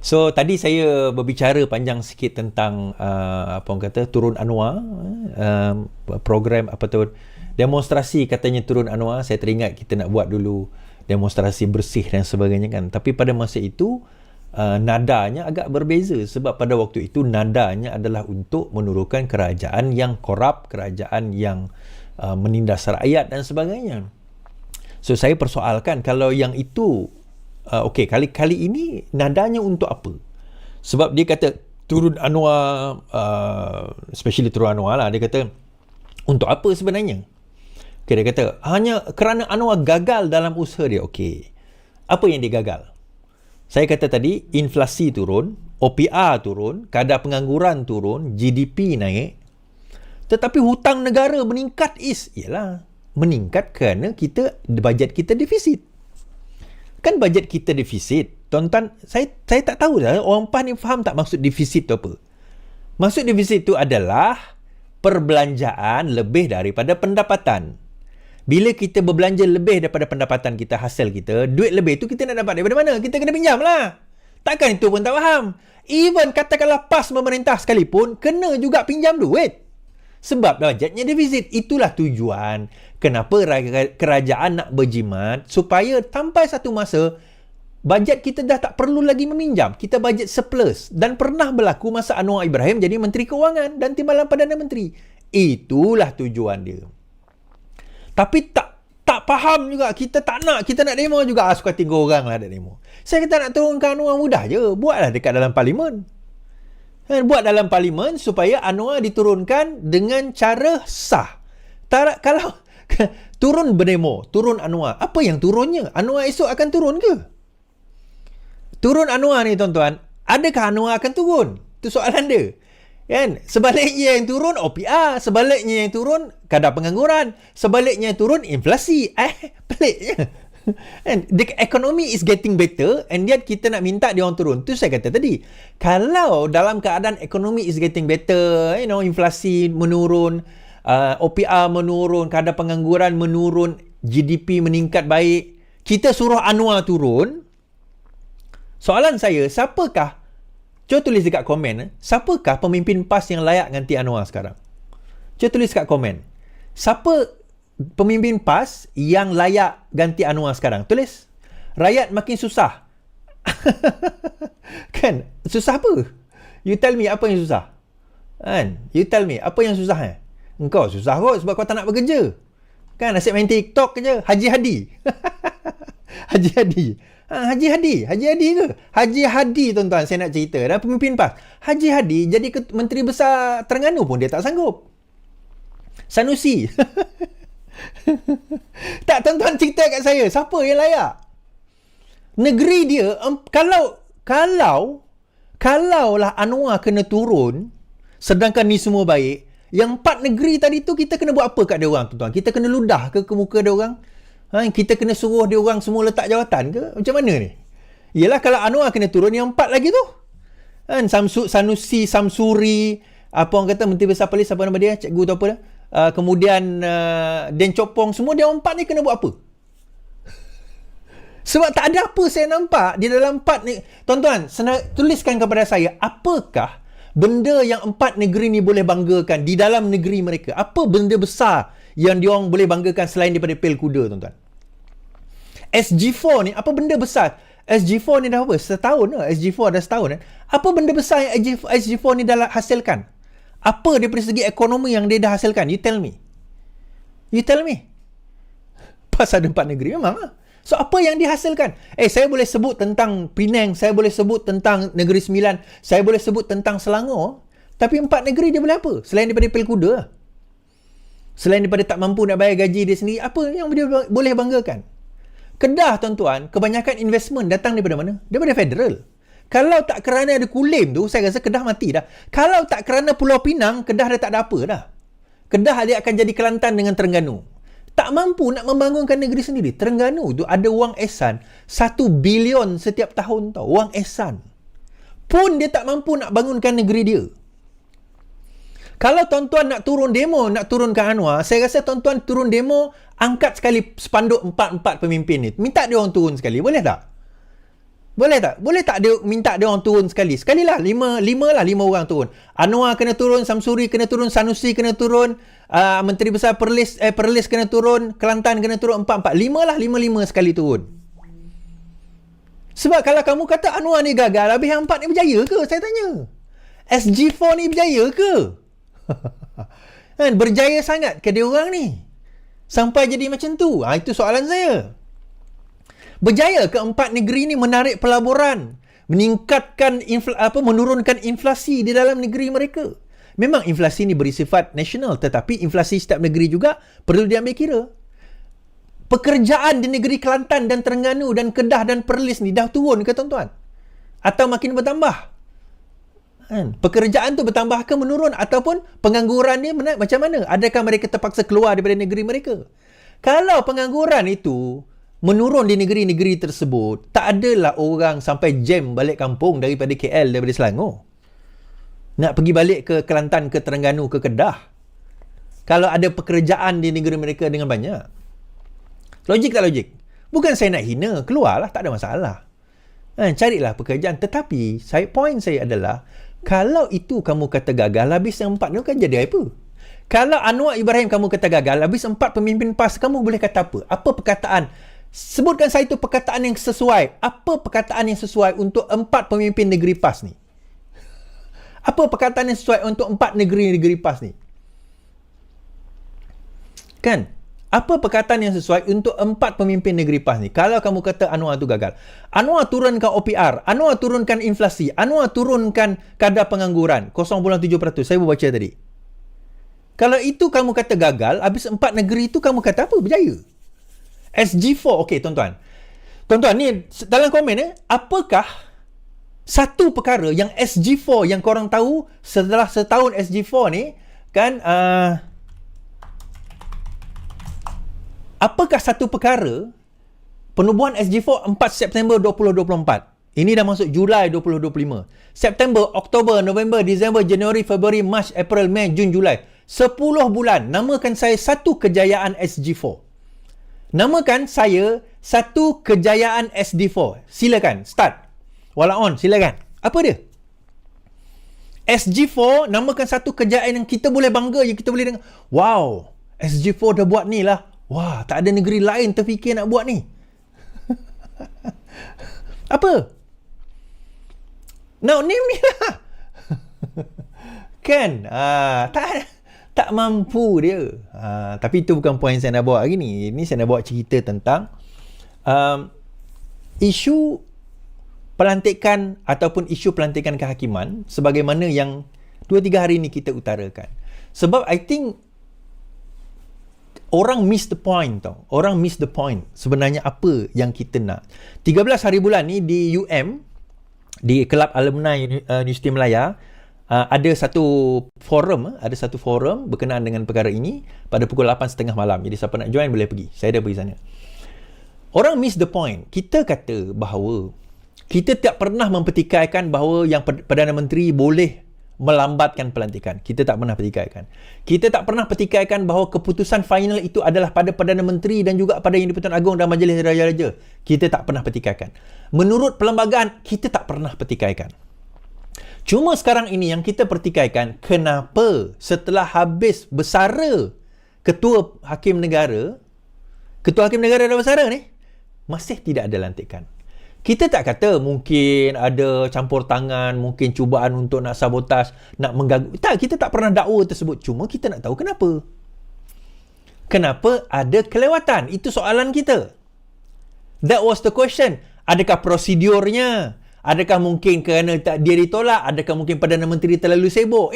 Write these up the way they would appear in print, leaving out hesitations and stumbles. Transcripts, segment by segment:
So tadi saya berbicara panjang sikit tentang apa orang kata turun Anwar, program apa tu, demonstrasi katanya turun Anwar. Saya teringat kita nak buat dulu demonstrasi bersih dan sebagainya kan. Tapi pada masa itu nadanya agak berbeza, sebab pada waktu itu nadanya adalah untuk menurunkan kerajaan yang korup, kerajaan yang menindas rakyat dan sebagainya. So saya persoalkan kalau yang itu okey, kali ini nadanya untuk apa? Sebab dia kata turun Anwar, especially turun Anwar lah, dia kata untuk apa sebenarnya? Okay, dia kata hanya kerana Anwar gagal dalam usaha dia. Okey, apa yang dia gagal? Saya kata tadi, inflasi turun, OPR turun, kadar pengangguran turun, GDP naik, tetapi hutang negara meningkat. Ialah meningkat kerana bajet kita defisit. Kan bajet kita defisit. Tuan-tuan, saya tak tahu dah orang PAN ni faham tak maksud defisit tu apa. Maksud defisit tu adalah perbelanjaan lebih daripada pendapatan. Bila kita berbelanja lebih daripada pendapatan kita, hasil kita, duit lebih tu kita nak dapat daripada mana? Kita kena pinjam lah. Takkan itu pun tak faham. Even katakanlah PAS memerintah sekalipun, kena juga pinjam duit. Sebab bajetnya defisit. Itulah tujuan kenapa kerajaan nak berjimat, supaya sampai satu masa bajet kita dah tak perlu lagi meminjam. Kita bajet surplus. Dan pernah berlaku masa Anwar Ibrahim jadi Menteri Kewangan dan Timbalan Perdana Menteri. Itulah tujuan dia. Tapi tak faham juga. Kita tak nak. Kita nak demo juga. Suka tiga orang lah nak demo. Saya kata nak turunkan Anwar mudah je. Buatlah dekat dalam parlimen. Buat dalam parlimen supaya Anwar diturunkan dengan cara sah. Kalau turun berdemo, turun Anwar, apa yang turunnya? Anwar esok akan turun ke? Turun Anwar ni tuan-tuan, adakah Anwar akan turun? Itu soalan dia. Kan? Sebaliknya yang turun OPR, sebaliknya yang turun kadar pengangguran, sebaliknya yang turun inflasi. Peliknya. And the economy is getting better and yet kita nak minta dia orang turun. Tu saya kata tadi, kalau dalam keadaan ekonomi is getting better, inflasi menurun, OPR menurun, kadar pengangguran menurun, GDP meningkat baik, kita suruh Anwar turun. Soalan saya, siapakah, cuba tulis dekat komen, siapakah pemimpin PAS yang layak ganti Anwar sekarang? Cuba tulis dekat komen, siapa pemimpin PAS yang layak ganti Anwar sekarang? Tulis. Rakyat makin susah. Kan? Susah apa? You tell me apa yang susah. Kan? You tell me apa yang susah. Engkau susah kot sebab kau tak nak bekerja. Kan? Asyik main TikTok je. Haji Hadi. Haji Hadi. Haji Hadi ke? Haji Hadi tuan-tuan saya nak cerita. Dan pemimpin PAS. Haji Hadi jadi Menteri Besar Terengganu pun dia tak sanggup. Sanusi. Tak, tuan-tuan cerita kat saya, siapa yang layak? Negeri dia, kalaulah Anwar kena turun, sedangkan ni semua baik, yang 4 negeri tadi tu kita kena buat apa kat dia orang, tuan-tuan? Kita kena ludah ke muka dia orang? Kita kena suruh dia orang semua letak jawatan ke? Macam mana ni? Yelah, kalau Anwar kena turun, yang 4 lagi tu, Sanusi, Samsuri, apa orang kata, Menteri Besar Polis, apa nama dia? Cikgu tu apa dah? Kemudian Den Chopong, semua dia 4 ni kena buat apa? Sebab tak ada apa saya nampak di dalam 4 ni. Tuan-tuan, tuliskan kepada saya, apakah benda yang 4 negeri ni boleh banggakan di dalam negeri mereka? Apa benda besar yang diorang boleh banggakan selain daripada pel kuda, tuan-tuan? SG4 ni, apa benda besar? SG4 ni dah apa? Setahun lah. SG4 dah setahun kan? Apa benda besar yang SG4 ni dah hasilkan? Apa daripada segi ekonomi yang dia dah hasilkan? You tell me. Pasal ada 4 negeri memang lah. So apa yang dihasilkan? Saya boleh sebut tentang Penang, saya boleh sebut tentang Negeri Sembilan, saya boleh sebut tentang Selangor, tapi 4 negeri dia boleh apa? Selain daripada pel kuda lah. Selain daripada tak mampu nak bayar gaji dia sendiri, apa yang dia boleh banggakan? Kedah, tuan-tuan, kebanyakan investment datang daripada mana? Daripada federal. Kalau tak kerana ada Kulim tu, saya rasa Kedah mati dah. Kalau tak kerana Pulau Pinang, Kedah dah tak ada apa dah. Kedah dia akan jadi Kelantan dengan Terengganu. Tak mampu nak membangunkan negeri sendiri. Terengganu tu ada wang ehsan 1 bilion setiap tahun tau. Wang ehsan. Pun dia tak mampu nak bangunkan negeri dia. Kalau tuan-tuan nak turun demo, nak turunkan Anwar, saya rasa tuan-tuan turun demo, angkat sekali spanduk 4 pemimpin ni. Minta dia orang turun sekali. Boleh tak? Boleh tak? Boleh tak dia minta dia orang turun sekali? Sekali lah, lima orang turun. Anwar kena turun, Samsuri kena turun, Sanusi kena turun, Menteri Besar Perlis kena turun, Kelantan kena turun, 4-4. Lima sekali turun. Sebab kalau kamu kata Anwar ni gagal, habis yang 4 ni berjaya ke? Saya tanya. SG4 ni berjaya ke? Kan, berjaya sangat ke dia orang ni? Sampai jadi macam tu. Itu soalan saya. Berjaya ke 4 negeri ni menarik pelaburan, meningkatkan menurunkan inflasi di dalam negeri mereka? Memang inflasi ni bersifat nasional, tetapi inflasi setiap negeri juga perlu diambil kira. Pekerjaan di negeri Kelantan dan Terengganu dan Kedah dan Perlis ni dah turun ke tuan-tuan? Atau makin bertambah? Kan? Pekerjaan tu bertambah ke menurun? Ataupun pengangguran ni macam mana? Adakah mereka terpaksa keluar daripada negeri mereka? Kalau pengangguran itu menurun di negeri-negeri tersebut, tak adalah orang sampai jam balik kampung daripada KL, daripada Selangor. Nak pergi balik ke Kelantan, ke Terengganu, ke Kedah. Kalau ada pekerjaan di negeri mereka dengan banyak. Logik tak logik? Bukan saya nak hina, keluarlah, tak ada masalah. Carilah pekerjaan. Tetapi, point saya adalah, kalau itu kamu kata gagal, habis yang 4 ni kan jadi apa? Kalau Anwar Ibrahim kamu kata gagal, habis 4 pemimpin PAS, kamu boleh kata apa? Apa perkataan? Sebutkan saya tu perkataan yang sesuai. Apa perkataan yang sesuai untuk 4 pemimpin negeri PAS ni? Apa perkataan yang sesuai untuk 4 negeri-negeri PAS ni? Kan? Apa perkataan yang sesuai untuk 4 pemimpin negeri PAS ni? Kalau kamu kata Anwar tu gagal. Anwar turunkan OPR. Anwar turunkan inflasi. Anwar turunkan kadar pengangguran. 0.7%. Saya baca tadi. Kalau itu kamu kata gagal, habis 4 negeri tu kamu kata apa? Berjaya. SG4, okey tuan-tuan. Tuan-tuan ni dalam komen apakah satu perkara yang SG4 yang korang tahu setelah setahun SG4 ni kan, apakah satu perkara penubuhan SG4 4 September 2024? Ini dah masuk Julai 2025. September, Oktober, November, Disember, Januari, Februari, Mac, April, Mei, Jun, Julai. 10 bulan. Namakan saya satu kejayaan SG4. Namakan saya satu kejayaan SD4. Silakan, start. Wala on, silakan. Apa dia? SG4, namakan satu kejayaan yang kita boleh bangga, yang kita boleh dengar. Wow, SG4 dah buat ni lah. Wah, tak ada negeri lain terfikir nak buat ni. Apa? Now, name ni lah. Kan? Tak mampu dia. Tapi itu bukan poin saya nak bawa hari ni. Ini saya nak bawa cerita tentang isu pelantikan ataupun isu pelantikan kehakiman sebagaimana yang 2-3 hari ni kita utarakan. Sebab I think orang miss the point tau. Orang miss the point. Sebenarnya apa yang kita nak. 13 hari bulan ni di UM, di Kelab Alumni Universiti Melaya, ada satu forum berkenaan dengan perkara ini pada pukul 8.30 malam. Jadi siapa nak join boleh pergi. Saya dah pergi sana. Orang miss the point. Kita kata bahawa kita tak pernah mempertikaikan bahawa yang Perdana Menteri boleh melambatkan pelantikan. Kita tak pernah pertikaikan. Kita tak pernah pertikaikan bahawa keputusan final itu adalah pada Perdana Menteri dan juga pada Yang di-Pertuan Agong dan Majlis Raja-Raja. Kita tak pernah pertikaikan. Menurut perlembagaan, kita tak pernah pertikaikan. Cuma sekarang ini yang kita pertikaikan, kenapa setelah habis bersara Ketua Hakim Negara dah bersara ni, masih tidak ada lantikan. Kita tak kata mungkin ada campur tangan, mungkin cubaan untuk nak sabotaj, nak mengganggu. Tak, kita tak pernah dakwa tersebut. Cuma kita nak tahu kenapa. Kenapa ada kelewatan? Itu soalan kita. That was the question. Adakah prosedurnya? Adakah mungkin kerana dia ditolak? Adakah mungkin Perdana Menteri terlalu sibuk?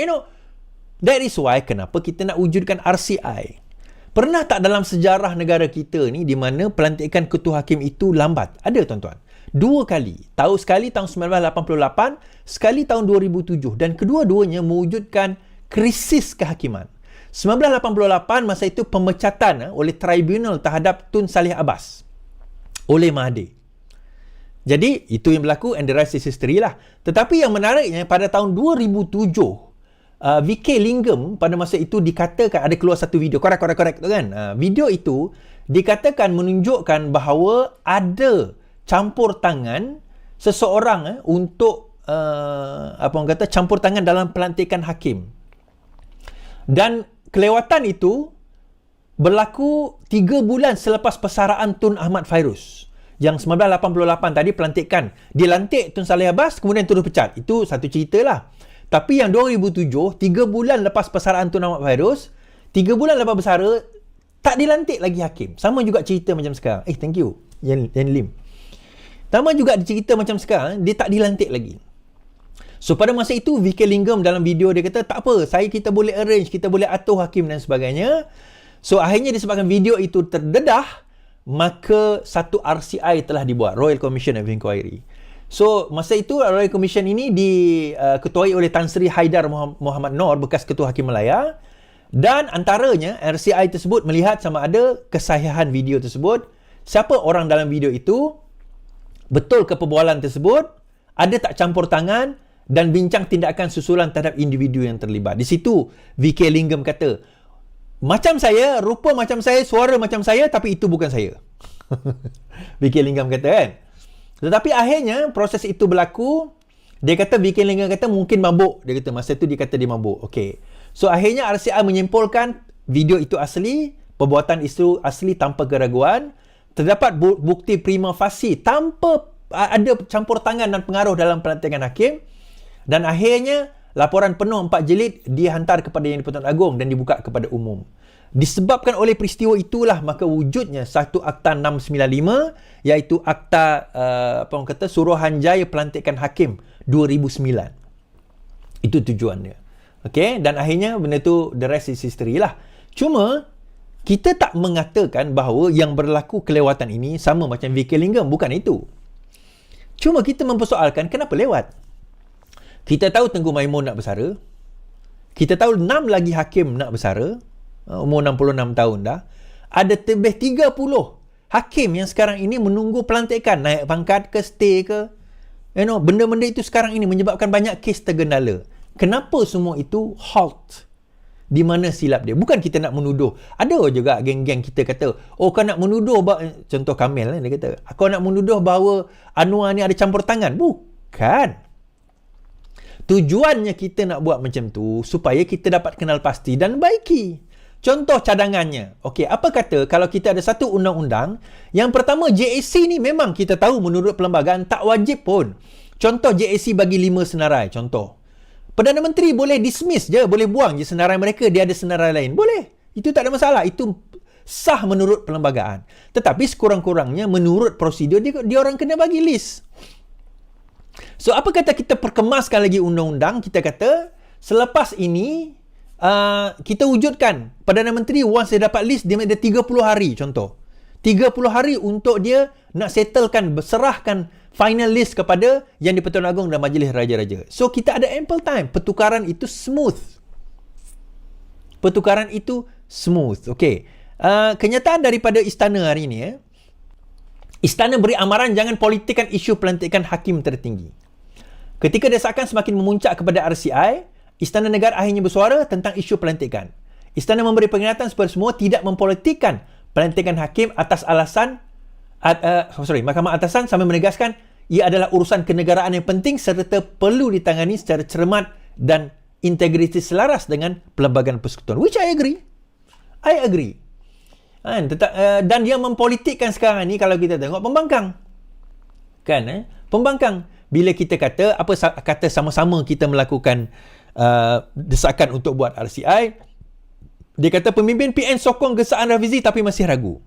That is why kenapa kita nak wujudkan RCI. Pernah tak dalam sejarah negara kita ni di mana pelantikan ketua hakim itu lambat? Ada tuan-tuan. 2 kali. Sekali tahun 1988, sekali tahun 2007. Dan kedua-duanya mewujudkan krisis kehakiman. 1988 masa itu pemecatan oleh tribunal terhadap Tun Saleh Abbas oleh Mahathir. Jadi, itu yang berlaku and the rest is history lah. Tetapi yang menariknya, pada tahun 2007, VK Lingam pada masa itu dikatakan, ada keluar satu video, korek tu kan. Video itu dikatakan menunjukkan bahawa ada campur tangan seseorang untuk campur tangan dalam pelantikan hakim. Dan kelewatan itu berlaku 3 bulan selepas persaraan Tun Ahmad Fairuz. Yang 1988 tadi pelantikan. Dilantik Tun Saleh Abbas, kemudian terus pecat. Itu satu cerita lah. Tapi yang 2007, 3 bulan lepas persaraan Tun Ahmad Fairuz, 3 bulan lepas bersara, tak dilantik lagi hakim. Sama juga cerita macam sekarang. Thank you, Yan Lim. Sama juga cerita macam sekarang, dia tak dilantik lagi. So, pada masa itu, VK Lingam dalam video dia kata, tak apa, kita boleh arrange, kita boleh atur hakim dan sebagainya. So, akhirnya disebabkan video itu terdedah, maka satu RCI telah dibuat, Royal Commission of Inquiry. So, masa itu, Royal Commission ini diketuai oleh Tan Sri Haidar Muhammad Noor, bekas Ketua Hakim Malaya. Dan antaranya, RCI tersebut melihat sama ada kesahihan video tersebut, siapa orang dalam video itu, betul ke perbualan tersebut, ada tak campur tangan, dan bincang tindakan susulan terhadap individu yang terlibat. Di situ, VK Lingam kata, macam saya, rupa macam saya, suara macam saya, tapi itu bukan saya. VK Lingam kata kan. Tetapi akhirnya, proses itu berlaku, dia kata, VK Lingam kata, mungkin mabuk. Dia kata, masa itu dia kata dia mabuk. Okay. So, akhirnya RCI menyimpulkan video itu asli, perbuatan itu asli tanpa keraguan, terdapat bukti prima facie tanpa ada campur tangan dan pengaruh dalam pelantikan hakim, dan akhirnya laporan penuh 4 jilid dihantar kepada Yang di-Pertuan Agong dan dibuka kepada umum. Disebabkan oleh peristiwa itulah maka wujudnya satu Akta 695, iaitu Akta Suruhanjaya Pelantikan Hakim 2009. Itu tujuannya. Okay? Dan akhirnya benda tu the rest is history lah. Cuma kita tak mengatakan bahawa yang berlaku kelewatan ini sama macam VK Lingam. Bukan itu. Cuma kita mempersoalkan kenapa lewat. Kita tahu Tengku Maimun nak bersara. Kita tahu 6 lagi hakim nak bersara. Umur 66 tahun dah. Ada lebih 30 hakim yang sekarang ini menunggu pelantikan. Naik pangkat ke, stay ke. Benda-benda itu sekarang ini menyebabkan banyak kes tergendala. Kenapa semua itu halt? Di mana silap dia? Bukan kita nak menuduh. Ada juga geng-geng kita kata, kau nak menuduh, contoh Kamil dia kata, kau nak menuduh bahawa Anwar ni ada campur tangan. Bukan. Tujuannya kita nak buat macam tu supaya kita dapat kenal pasti dan baiki. Contoh cadangannya. Okey, apa kata kalau kita ada satu undang-undang, yang pertama JAC ni memang kita tahu menurut perlembagaan tak wajib pun. Contoh JAC bagi 5 senarai, contoh. Perdana Menteri boleh dismiss je, boleh buang je senarai mereka, dia ada senarai lain. Boleh. Itu tak ada masalah. Itu sah menurut perlembagaan. Tetapi sekurang-kurangnya menurut prosedur dia orang kena bagi list. So, apa kata kita perkemaskan lagi undang-undang, kita kata, selepas ini, kita wujudkan Perdana Menteri once dia dapat list, dia ada 30 hari, contoh. 30 hari untuk dia nak settlekan, serahkan final list kepada Yang di-Pertuan Agong dan Majlis Raja-Raja. So, kita ada ample time. Pertukaran itu smooth. Pertukaran itu smooth. Okey. Kenyataan daripada istana hari ini, Istana beri amaran jangan politikkan isu pelantikan hakim tertinggi. Ketika desakan semakin memuncak kepada RCI, Istana Negara akhirnya bersuara tentang isu pelantikan. Istana memberi peringatan supaya semua tidak mempolitikkan pelantikan hakim atas alasan Mahkamah Atasan sambil menegaskan ia adalah urusan kenegaraan yang penting serta perlu ditangani secara cermat dan integritas selaras dengan Perlembagaan Persekutuan. Which I agree. I agree. Dan dia mempolitikkan sekarang ni kalau kita tengok pembangkang. Kan? Pembangkang. Bila kita kata, kata sama-sama kita melakukan desakan untuk buat RCI, dia kata pemimpin PN sokong gesaan Rafizi tapi masih ragu.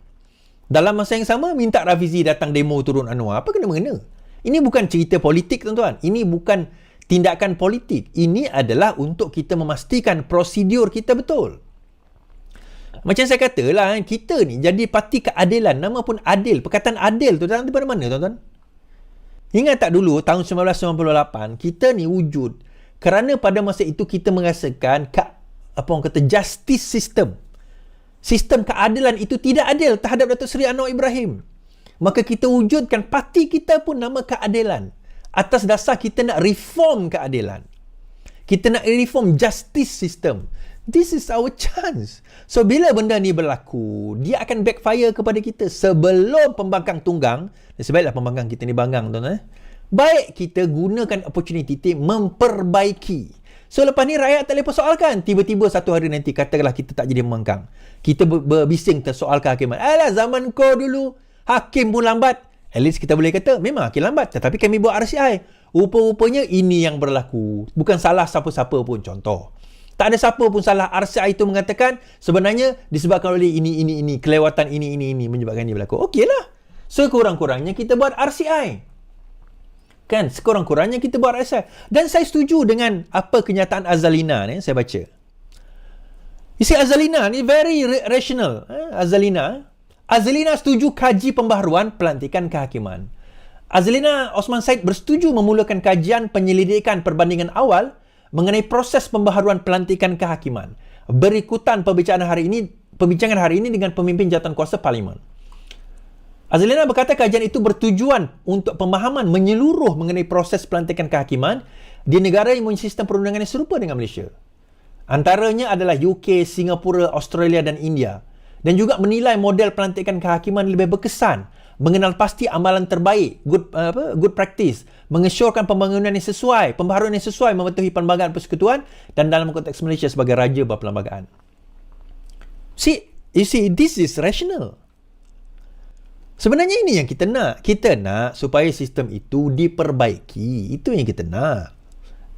Dalam masa yang sama, minta Rafizi datang demo turun Anwar. Apa kena-mengena? Ini bukan cerita politik, tuan-tuan. Ini bukan tindakan politik. Ini adalah untuk kita memastikan prosedur kita betul. Macam saya katalah, kita ni jadi parti keadilan. Nama pun adil. Perkataan adil tu datang daripada mana, tuan-tuan? Ingat tak dulu, tahun 1998, kita ni wujud kerana pada masa itu kita merasakan justice system. Sistem keadilan itu tidak adil terhadap Datuk Seri Anwar Ibrahim. Maka kita wujudkan parti kita pun nama Keadilan. Atas dasar kita nak reform keadilan. Kita nak reform justice system. This is our chance. So, bila benda ni berlaku, dia akan backfire kepada kita sebelum pembangkang tunggang. Sebaiklah pembangkang kita ni banggang, tuan. Baik kita gunakan opportunity memperbaiki. So lepas ni rakyat tak boleh persoalkan. Tiba-tiba satu hari nanti katakanlah kita tak jadi membangkang. Kita berbising tersoal kehakiman. Alah zaman kau dulu hakim pun lambat. At least kita boleh kata memang hakim lambat. Tetapi kami buat RCI. Rupa-rupanya ini yang berlaku. Bukan salah siapa-siapa pun. Contoh. Tak ada siapa pun salah. RCI itu mengatakan sebenarnya disebabkan oleh ini. Kelewatan ini menyebabkan ini berlaku. Okeylah. Sekurang-kurangnya kita buat RCI. Kan? Sekurang-kurangnya kita buat RCI. Dan saya setuju dengan apa kenyataan Azalina ni. Saya baca. You see, Azalina ni very rational. Azalina setuju kaji pembaharuan pelantikan kehakiman. Azalina Osman Said bersetuju memulakan kajian penyelidikan perbandingan awal mengenai proses pembaharuan pelantikan kehakiman. Berikutan pembincangan hari ini dengan pemimpin jawatankuasa Parlimen. Azalina berkata kajian itu bertujuan untuk pemahaman menyeluruh mengenai proses pelantikan kehakiman di negara yang mempunyai sistem perundangan yang serupa dengan Malaysia. Antaranya adalah UK, Singapura, Australia dan India. Dan juga menilai model pelantikan kehakiman lebih berkesan, mengenal pasti amalan terbaik, good practice, mengesyorkan pembangunan yang sesuai, pembaharuan yang sesuai mematuhi Perlembagaan Persekutuan dan dalam konteks Malaysia sebagai raja berperlembagaan. You see, this is rational. Sebenarnya ini yang kita nak. Kita nak supaya sistem itu diperbaiki. Itu yang kita nak.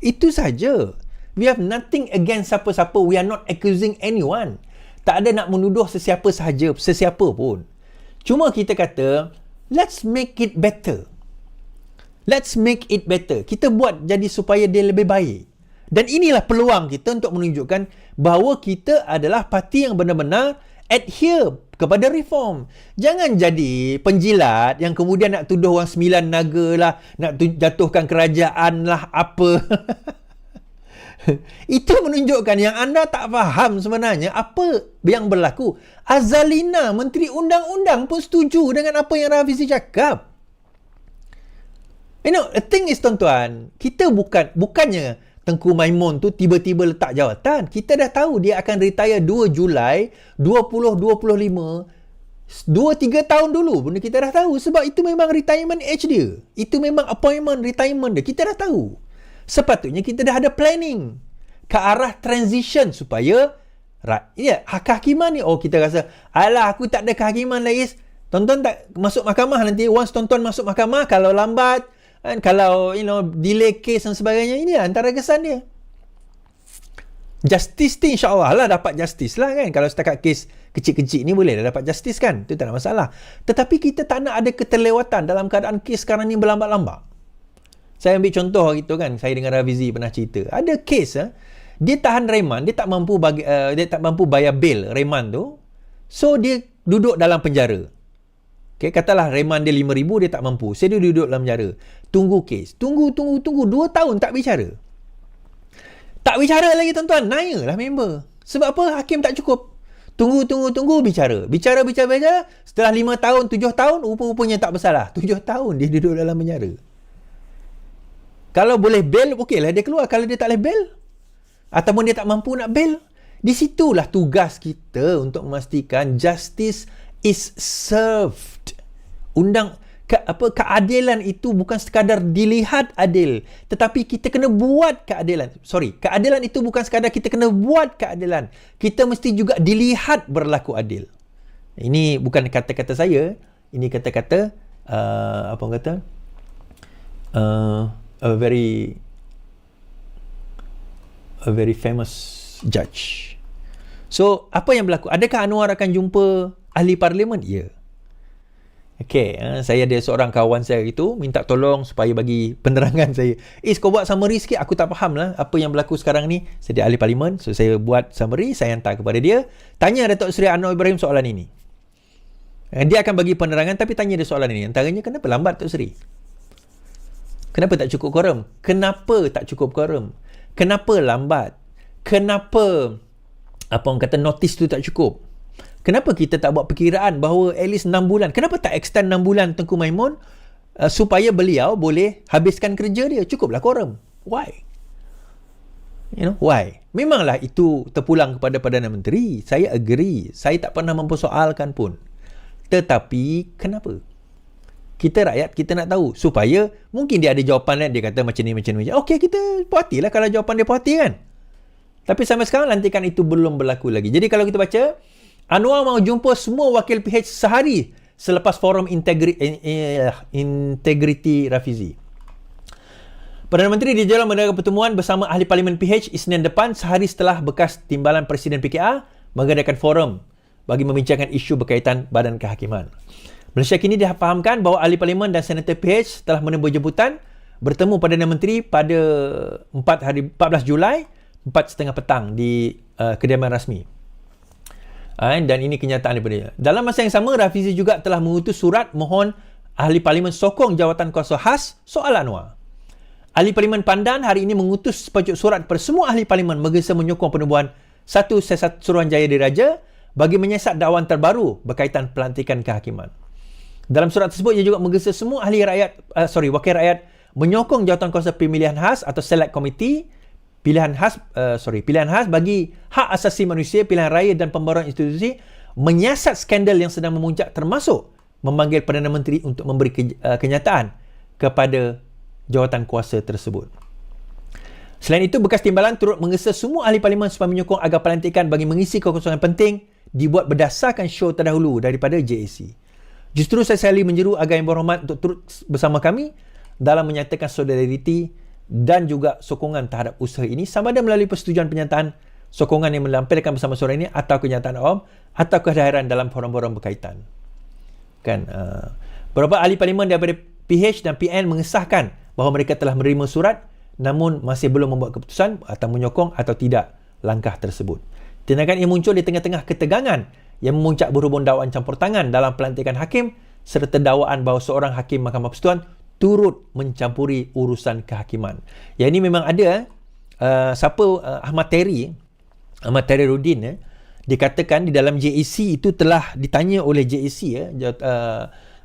Itu saja. We have nothing against siapa-siapa. We are not accusing anyone. Tak ada nak menuduh sesiapa sahaja, sesiapa pun. Cuma kita kata, let's make it better. Let's make it better. Kita buat jadi supaya dia lebih baik. Dan inilah peluang kita untuk menunjukkan bahawa kita adalah parti yang benar-benar adhere kepada reform. Jangan jadi penjilat yang kemudian nak tuduh orang 9 naga lah, nak jatuhkan kerajaan lah, apa. Itu menunjukkan yang anda tak faham sebenarnya apa yang berlaku. Azalina, Menteri Undang-Undang pun setuju dengan apa yang Rafizi cakap. You know, the thing is tuan-tuan, kita bukannya Tengku Maimun tu tiba-tiba letak jawatan. Kita dah tahu dia akan retire 2 Julai 2025. 2-3 tahun dulu pun kita dah tahu. Sebab itu memang retirement age dia. Itu memang appointment retirement dia. Kita dah tahu. Sepatutnya kita dah ada planning ke arah transition supaya kehakiman ni, kita rasa, alah aku tak ada kehakiman lagi. Tonton tak masuk mahkamah nanti. Once tonton masuk mahkamah, kalau lambat, kalau delay case dan sebagainya, ini antara kesan dia. Justice ni insyaAllah lah dapat justice lah kan. Kalau setakat kes kecil-kecil ni boleh dah dapat justice kan. Itu tak ada masalah. Tetapi kita tak nak ada keterlewatan dalam keadaan kes sekarang ni berlambat-lambat. Saya ambil contoh gitu kan. Saya dengan Rafizi pernah cerita. Ada kes dia tahan reman. Dia tak mampu bayar bil reman tu. So dia duduk dalam penjara. Okay, katalah reman dia 5,000, dia tak mampu. Dia duduk dalam penjara. Tunggu kes. Tunggu. 2 tahun tak bicara. Tak bicara lagi tuan-tuan. Nayalah member. Sebab apa? Hakim tak cukup. Tunggu. Bicara. Setelah 5 tahun, 7 tahun, rupa-rupanya tak bersalah. 7 tahun dia duduk dalam penjara. Kalau boleh bail, okeylah dia keluar. Kalau dia tak boleh bail, ataupun dia tak mampu nak bail, di situlah tugas kita untuk memastikan justice is served. Keadilan itu bukan sekadar dilihat adil, tetapi kita kena buat keadilan. Keadilan itu bukan sekadar kita kena buat keadilan. Kita mesti juga dilihat berlaku adil. Ini bukan kata-kata saya, ini kata-kata a very famous judge. So, apa yang berlaku? Adakah Anwar akan jumpa ahli parlimen? Ya. Okay, saya ada seorang kawan saya itu minta tolong supaya bagi penerangan saya. Kau buat summary sikit, aku tak faham lah apa yang berlaku sekarang ni. Saya ahli parlimen, so saya buat summary, saya hantar kepada dia. Tanya Datuk Seri Anwar Ibrahim soalan ini. Dia akan bagi penerangan tapi tanya dia soalan ini. Antaranya, kenapa lambat Datuk Seri? Kenapa tak cukup quorum? Kenapa tak cukup quorum? Kenapa lambat? Kenapa notis tu tak cukup? Kenapa kita tak buat perkiraan bahawa at least 6 bulan? Kenapa tak extend 6 bulan Tengku Maimun supaya beliau boleh habiskan kerja dia? Cukuplah quorum. Why? Why? Memanglah itu terpulang kepada Perdana Menteri. Saya agree. Saya tak pernah mempersoalkan pun. Tetapi, kenapa? Kita rakyat, kita nak tahu. Supaya mungkin dia ada jawapan lain. Dia kata macam ni, macam ni. Okey, kita puas hati lah kalau jawapan dia puas hati kan. Tapi sampai sekarang lantikan itu belum berlaku lagi. Jadi kalau kita baca, Anwar mahu jumpa semua wakil PH sehari selepas forum integriti Rafizi. Perdana Menteri di jalan mengadakan pertemuan bersama ahli Parlimen PH Isnin depan sehari setelah bekas timbalan Presiden PKR mengadakan forum bagi membincangkan isu berkaitan Badan Kehakiman. Malaysia kini difahamkan bahawa ahli Parlimen dan Senator PH telah menemui jemputan bertemu Perdana Menteri pada 14 Julai 4.30 petang di kediaman rasmi. Dan ini kenyataan daripada dia. Dalam masa yang sama, Rafizi juga telah mengutus surat mohon ahli Parlimen sokong jawatan kuasa khas soal Anwar. Ahli Parlimen Pandan hari ini mengutus sepajuk surat kepada semua ahli Parlimen menggesa menyokong penubuhan satu Siasat Suruhanjaya Diraja bagi menyiasat dakwaan terbaru berkaitan pelantikan kehakiman. Dalam surat tersebut, ia juga menggesa semua wakil rakyat menyokong jawatan kuasa pemilihan khas atau Select Committee pilihan khas bagi hak asasi manusia, pilihan raya dan pembaruan institusi menyiasat skandal yang sedang memuncak, termasuk memanggil Perdana Menteri untuk memberi kenyataan kepada jawatan kuasa tersebut. Selain itu, bekas timbalan turut menggesa semua ahli Parlimen supaya menyokong agar pelantikan bagi mengisi kekosongan penting dibuat berdasarkan show terdahulu daripada JAC. Justru saya sekali menyeru agar Yang Berhormat untuk turut bersama kami dalam menyatakan solidariti dan juga sokongan terhadap usaha ini sama ada melalui persetujuan penyataan sokongan yang melampirkan bersama suara ini atau kenyataan awam atau kehadiran dalam forum-forum berkaitan. Beberapa ahli Parlimen daripada PH dan PN mengesahkan bahawa mereka telah menerima surat namun masih belum membuat keputusan atau menyokong atau tidak langkah tersebut. Tindakan ini muncul di tengah-tengah ketegangan yang memuncak berhubung dakwaan campur tangan dalam pelantikan hakim serta dakwaan bahawa seorang hakim Mahkamah Persekutuan turut mencampuri urusan kehakiman. Yang ini memang ada. Ahmad Terry Rudin dikatakan di dalam JAC itu telah ditanya oleh JAC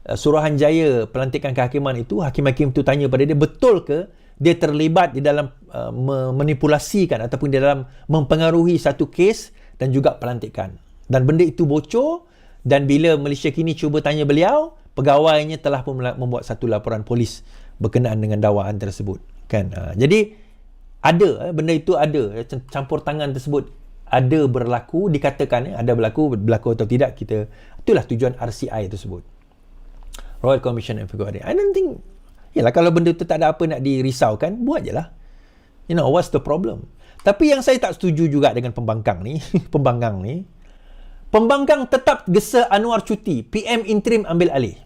Suruhanjaya pelantikan kehakiman itu, hakim-hakim itu tanya pada dia, betul ke dia terlibat di dalam memanipulasikan ataupun di dalam mempengaruhi satu kes dan juga pelantikan. Dan benda itu bocor, dan bila Malaysia kini cuba tanya beliau, pegawainya telah pun membuat satu laporan polis berkenaan dengan dakwaan tersebut. Jadi ada benda itu ada, campur tangan tersebut ada berlaku, dikatakan ada berlaku atau tidak, itulah tujuan RCI tersebut, Royal Commission of Inquiry. I don't think, yalah, kalau benda itu tak ada apa nak dirisaukan, buat je lah. What's the problem? Tapi yang saya tak setuju juga dengan pembangkang ni, pembangkang tetap gesa Anwar cuti, PM interim ambil alih.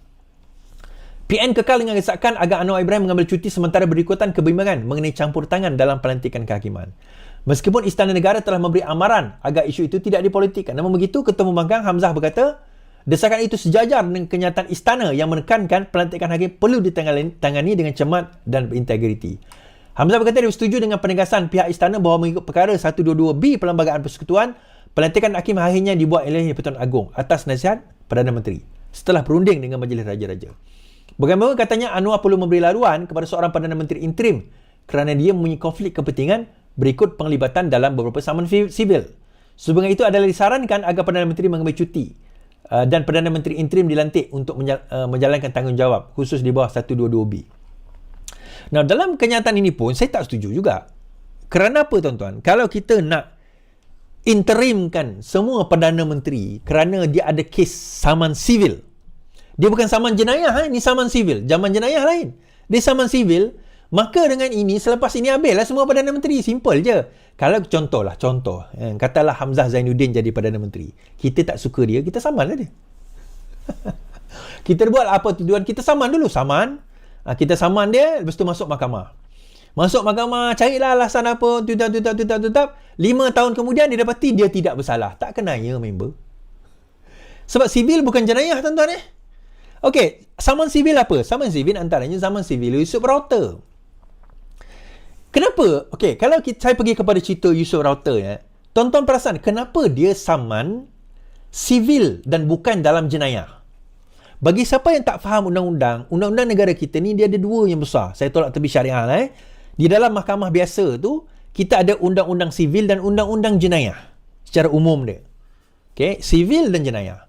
PN kekal dengan desakan agar Anwar Ibrahim mengambil cuti sementara berikutan kebimbangan mengenai campur tangan dalam pelantikan kehakiman. Meskipun Istana Negara telah memberi amaran agar isu itu tidak dipolitikkan. Namun begitu, Ketua Pembangkang Hamzah berkata, desakan itu sejajar dengan kenyataan Istana yang menekankan pelantikan hakim perlu ditangani dengan cermat dan berintegriti. Hamzah berkata dia setuju dengan penegasan pihak Istana bahawa mengikut perkara 122B Perlembagaan Persekutuan, pelantikan hakim akhirnya dibuat oleh Pertuan Agong atas nasihat Perdana Menteri setelah berunding dengan Majlis Raja-Raja. Bagaimana katanya Anwar perlu memberi laluan kepada seorang Perdana Menteri interim kerana dia mempunyai konflik kepentingan berikut penglibatan dalam beberapa saman sivil. Sebelum itu adalah disarankan agar Perdana Menteri mengambil cuti dan Perdana Menteri interim dilantik untuk menjalankan tanggungjawab khusus di bawah 122B. Nah, dalam kenyataan ini pun saya tak setuju juga. Kerana apa, tuan-tuan? Kalau kita nak interimkan semua Perdana Menteri kerana dia ada kes saman sivil, dia bukan saman jenayah, ini saman sivil. Zaman jenayah lain. Dia saman sivil, maka dengan ini, selepas ini habislah semua Perdana Menteri. Simple je. Kalau contoh, katalah Hamzah Zainuddin jadi Perdana Menteri. Kita tak suka dia, kita samanlah dia. Kita buat apa tujuan? Kita saman dulu. Kita saman dia, lepas tu masuk mahkamah. Masuk mahkamah, carilah alasan apa, tutap. 5 tahun kemudian dia dapati dia tidak bersalah. Tak kenanya member. Sebab sivil bukan jenayah, tuan-tuan . Okey, saman sivil apa? Saman sivil antaranya saman sivil Yusuf Router. Kenapa? Okey, kalau saya pergi kepada cerita Yusuf Router, tuan-tuan perasan kenapa dia saman sivil dan bukan dalam jenayah? Bagi siapa yang tak faham undang-undang negara kita ni dia ada dua yang besar. Saya tolak tepi syariah . Di dalam mahkamah biasa tu, kita ada undang-undang sivil dan undang-undang jenayah secara umum dia. Okey, sivil dan jenayah.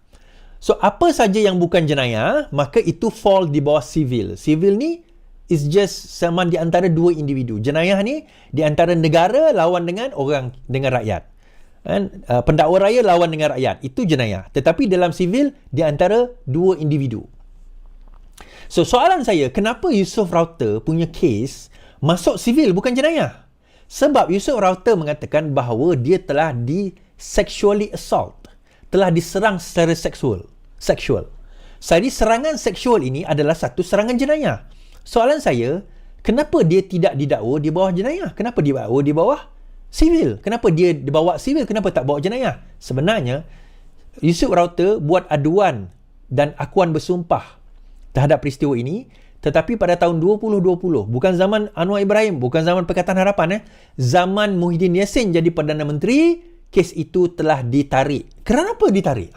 So, apa saja yang bukan jenayah, maka itu fall di bawah sivil. Sivil ni is just sama di antara dua individu. Jenayah ni di antara negara lawan dengan rakyat. Kan? Pendakwa raya lawan dengan rakyat. Itu jenayah. Tetapi dalam sivil, di antara dua individu. So, soalan saya, kenapa Yusof Router punya kes masuk sivil bukan jenayah? Sebab Yusof Router mengatakan bahawa dia telah sexually assault. Telah diserang secara seksual. Jadi serangan seksual ini adalah satu serangan jenayah. Soalan saya, kenapa dia tidak didakwa di bawah jenayah? Kenapa dia didakwa di bawah sivil? Kenapa dia dibawa sivil? Kenapa tak bawa jenayah? Sebenarnya, Yusof Router buat aduan dan akuan bersumpah terhadap peristiwa ini, tetapi pada tahun 2020, bukan zaman Anwar Ibrahim, bukan zaman Pakatan Harapan, zaman Muhyiddin Yassin jadi Perdana Menteri, kes itu telah ditarik. Kenapa ditarik?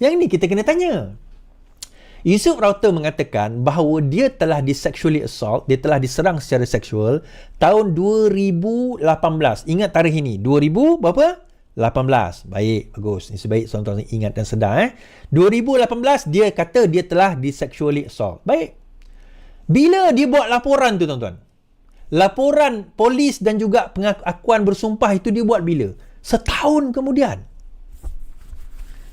Yang ini kita kena tanya. Yusof Router mengatakan bahawa dia telah sexually assault, dia telah diserang secara seksual tahun 2018. Ingat tarikh ini, 2000 berapa? 18. Baik, bagus. Ini sebaik tuan-tuan ingat dan sedar. 2018 dia kata dia telah sexually assault. Baik. Bila dia buat laporan tu tuan-tuan? Laporan polis dan juga pengakuan bersumpah itu dia buat bila? Setahun kemudian.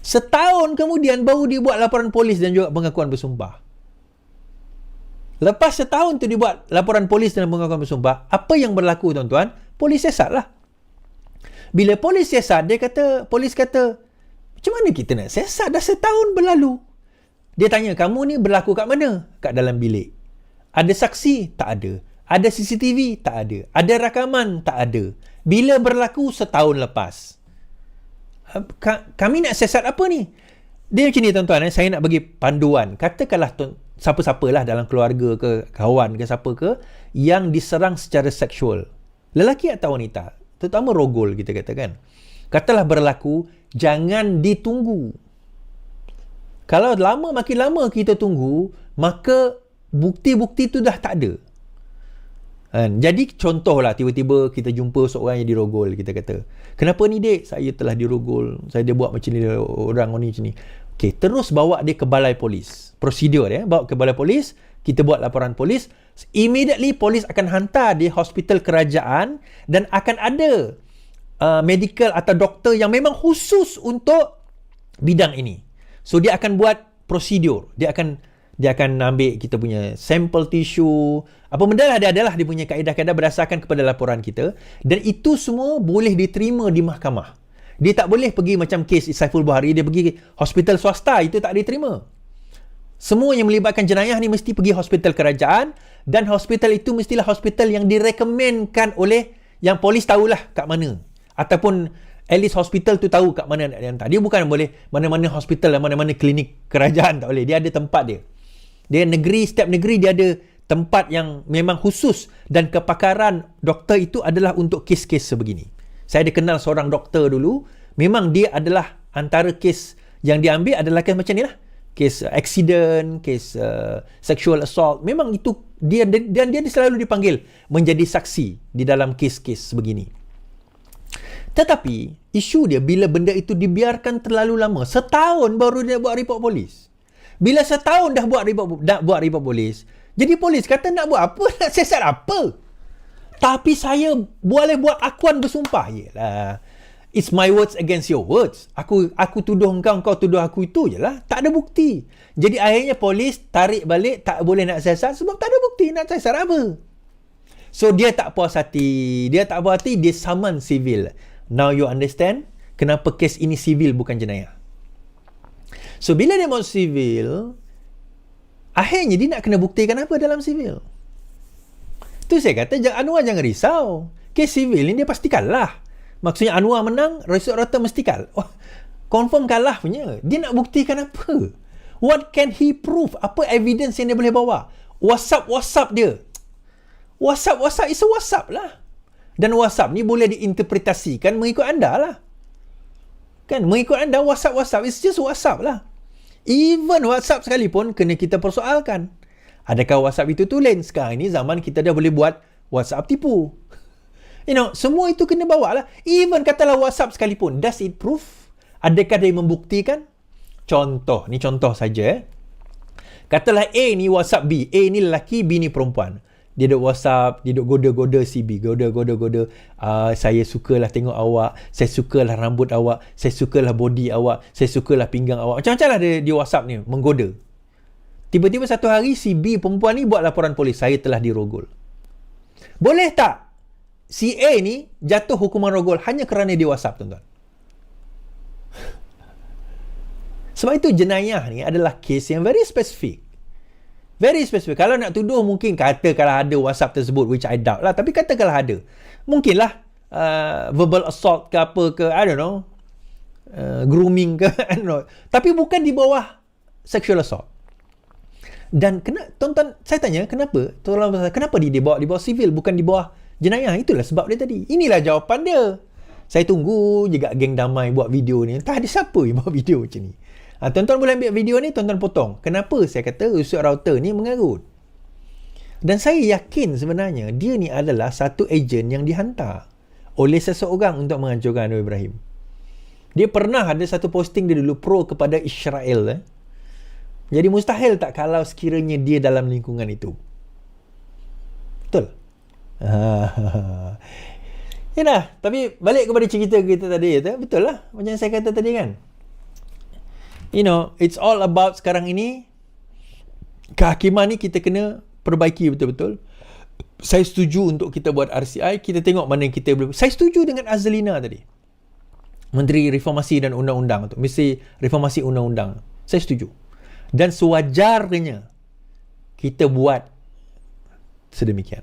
Setahun kemudian baru dia buat laporan polis dan juga pengakuan bersumpah. Lepas setahun tu dia buat laporan polis dan pengakuan bersumpah, apa yang berlaku tuan-tuan? Polis siasat lah. Bila polis siasat, polis kata, macam mana kita nak siasat? Dah setahun berlalu. Dia tanya, kamu ni berlaku kat mana? Kat dalam bilik. Ada saksi? Tak ada. Ada CCTV? Tak ada. Ada rakaman? Tak ada. Bila berlaku? Setahun lepas. Kami nak siasat apa ni? Dia macam ni tuan-tuan, saya nak bagi panduan. Katakanlah siapa-siapalah dalam keluarga ke, kawan ke, siapa ke, yang diserang secara seksual. Lelaki atau wanita. Terutama rogol kita katakan. Katalah berlaku, jangan ditunggu. Kalau makin lama kita tunggu, maka bukti-bukti tu dah tak ada. Jadi contohlah tiba-tiba kita jumpa seorang yang dirogol, kita kata, kenapa ni dek? Saya telah dirogol, dia buat macam ni, orang ni macam ni. Okey, terus bawa dia ke balai polis. Prosedur dia, bawa ke balai polis, kita buat laporan polis, immediately polis akan hantar di hospital kerajaan dan akan ada medical atau doktor yang memang khusus untuk bidang ini. So dia akan buat prosedur, dia akan ambil kita punya sampel tisu, apa benda lah dia adalah, dia punya kaedah-kaedah berdasarkan kepada laporan kita, dan itu semua boleh diterima di mahkamah. Dia tak boleh pergi macam kes Saiful Bahari, dia pergi hospital swasta, itu tak diterima. Semua yang melibatkan jenayah ni mesti pergi hospital kerajaan, dan hospital itu mestilah hospital yang direkomendkan oleh, yang polis tahulah kat mana, ataupun at least hospital tu tahu kat mana nak dihantar. Dia bukan boleh mana-mana hospital dan mana-mana klinik kerajaan, tak boleh. Dia ada tempat dia. Dia setiap negeri dia ada tempat yang memang khusus, dan kepakaran doktor itu adalah untuk kes-kes sebegini. Saya ada kenal seorang doktor dulu, memang dia adalah antara kes yang dia ambil adalah kes macam ni lah. Kes accident, kes sexual assault. Memang itu dia selalu dipanggil menjadi saksi di dalam kes-kes sebegini. Tetapi isu dia bila benda itu dibiarkan terlalu lama, setahun baru dia buat report polis. Bila setahun dah buat report polis, jadi polis kata nak buat apa? Nak siasat apa? Tapi saya boleh buat akuan bersumpah. Yelah, it's my words against your words. Aku tuduh kau tuduh aku, itu je lah. Tak ada bukti. Jadi akhirnya polis tarik balik, tak boleh nak siasat sebab tak ada bukti. Nak siasat apa? So dia tak puas hati. Dia saman sivil. Now you understand kenapa kes ini sivil bukan jenayah. So bila dia masuk sivil, akhirnya dia nak kena buktikan apa dalam sivil. Tu saya kata, Anwar jangan risau. Kes sivil ni dia pasti kalah. Maksudnya Anwar menang, Yusof Router mesti kalah. Confirm kalah punya. Dia nak buktikan apa? What can he prove? Apa evidence yang dia boleh bawa? WhatsApp dia. WhatsApp is a WhatsApp lah. Dan WhatsApp ni boleh diinterpretasikan mengikut anda lah. Kan, mengikut anda WhatsApp is just WhatsApp lah. Even WhatsApp sekalipun kena kita persoalkan. Adakah WhatsApp itu tulen? Sekarang ini zaman kita dah boleh buat WhatsApp tipu. Semua itu kena bawa lah. Even katalah WhatsApp sekalipun, does it prove? Adakah dia membuktikan? Contoh, ni contoh saja. Katalah A ni WhatsApp B. A ni lelaki, B ni perempuan. Dia duk WhatsApp, dia duk goda-goda si B. Goda. Saya sukalah tengok awak. Saya sukalah rambut awak. Saya sukalah body awak. Saya sukalah pinggang awak. Macam-macam lah dia WhatsApp ni, menggoda. Tiba-tiba satu hari si B perempuan ni buat laporan polis. Saya telah dirogol. Boleh tak si A ni jatuh hukuman rogol hanya kerana dia WhatsApp, tuan-tuan? Sebab itu jenayah ni adalah kes yang very specific. Very specific. Kalau nak tuduh, mungkin katakanlah ada WhatsApp tersebut, which I doubt lah. Tapi katakanlah ada. Mungkinlah verbal assault ke apa ke, I don't know. Grooming ke, I don't know. Tapi bukan di bawah sexual assault. Dan tonton, saya tanya, kenapa? Kenapa dia dibawa di bawah civil, bukan di bawah jenayah? Itulah sebab dia tadi. Inilah jawapan dia. Saya tunggu juga geng damai buat video ni. Entah ada siapa yang buat video macam ni. Tuan-tuan boleh ambil video ni, tuan-tuan potong. Kenapa saya kata usut router ni mengarut? Dan saya yakin sebenarnya dia ni adalah satu ejen yang dihantar oleh seseorang untuk menghancurkan Anwar Ibrahim. Dia pernah ada satu posting dia dulu pro kepada Israel. Jadi mustahil tak kalau sekiranya dia dalam lingkungan itu. Betul? Ya dah, tapi balik kepada cerita kita tadi, betul lah macam saya kata tadi kan. You know, it's all about sekarang ini kehakiman ni kita kena perbaiki betul-betul. Saya setuju untuk kita buat RCI, kita tengok mana yang kita boleh. Saya setuju dengan Azlina tadi, Menteri Reformasi dan Undang-Undang tu, mesti reformasi undang-undang. Saya setuju. Dan sewajarnya kita buat sedemikian.